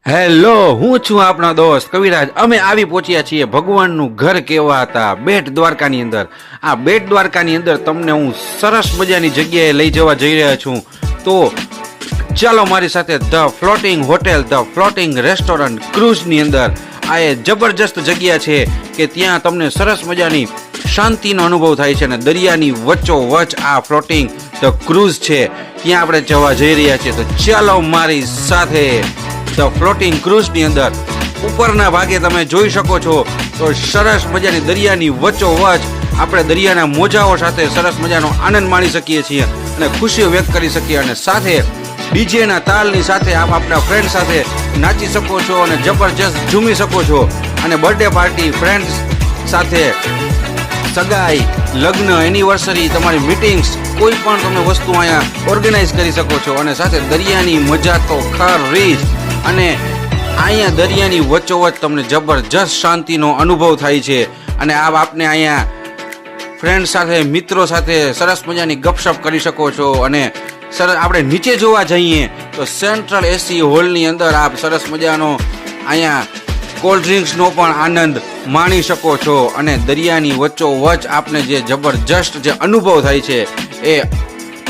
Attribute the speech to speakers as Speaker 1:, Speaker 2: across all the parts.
Speaker 1: Hello, હું છું આપનો દોસ્ત કવિરાજ। અમે આવી પહોંચ્યા છીએ ભગવાનનું ઘર કહેવાતા બેટ દ્વારકાની અંદર। આ બેટ દ્વારકાની અંદર તમને હું સરસ મજાની જગ્યાએ લઈ જવા જઈ રહ્યા છું। તો ચાલો મારી સાથે the floating hotel, the floating restaurant ક્રૂઝની અંદર। આ એ જબરજસ્ત જગ્યા છે કે ત્યાં તમને સરસ મજાની શાંતિનો અનુભવ થાય છે અને દરિયાની વચ્ચોવચ આ ફ્લોટિંગ ધ ક્રૂઝ છે, ત્યાં આપણે જવા જઈ રહ્યા છીએ। તો ચાલો મારી સાથે ધ ફ્લોટિંગ ક્રૂઝની અંદર। ઉપરના ભાગે તમે જોઈ શકો છો તો સરસ મજાની દરિયાની વચ્ચોવચ આપણે દરિયાના મોજાઓ સાથે સરસ મજાનો આનંદ માણી શકીએ છીએ અને ખુશીઓ વ્યક્ત કરી શકીએ, અને સાથે ડીજેના તાલની સાથે આપ આપણા ફ્રેન્ડ સાથે નાચી શકો છો અને જબરજસ્ત ઝૂમી શકો છો, અને બર્થડે પાર્ટી, ફ્રેન્ડ્સ સાથે સગાઈ, લગ્ન, એનિવર્સરી, તમારી મીટિંગ્સ, કોઈ પણ તમે વસ્તુ અહીંયા ઓર્ગેનાઇઝ કરી શકો છો। અને સાથે દરિયાની મજા તો ખરી જ, અને અહીંયા દરિયાની વચ્ચોવચ તમને જબરજસ્ત શાંતિનો અનુભવ થાય છે, અને આપને અહીંયા ફ્રેન્ડ સાથે, મિત્રો સાથે સરસ મજાની ગપશપ કરી શકો છો। અને સરસ આપણે નીચે જોવા જઈએ તો સેન્ટ્રલ એસી હોલની અંદર આપ સરસ મજાનો અહીંયા કોલ્ડ ડ્રિંક્સનો પણ આનંદ માણી શકો છો, અને દરિયાની વચ્ચોવચ આપને જે જબરજસ્ત જે અનુભવ થાય છે એ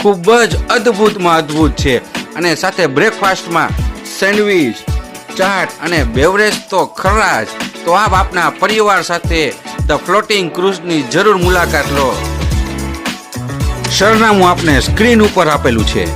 Speaker 1: ખૂબ જ અદ્ભુતમાં અદ્ભુત છે। અને સાથે બ્રેકફાસ્ટમાં સેન્ડવિચ, ચાટ અને બેવરેજ તો ખરા જ। તો આપ આપના પરિવાર સાથે ધ ફ્લોટિંગ ક્રૂઝની જરૂર મુલાકાત લો। સરનામું આપને સ્ક્રીન ઉપર આપેલું છે।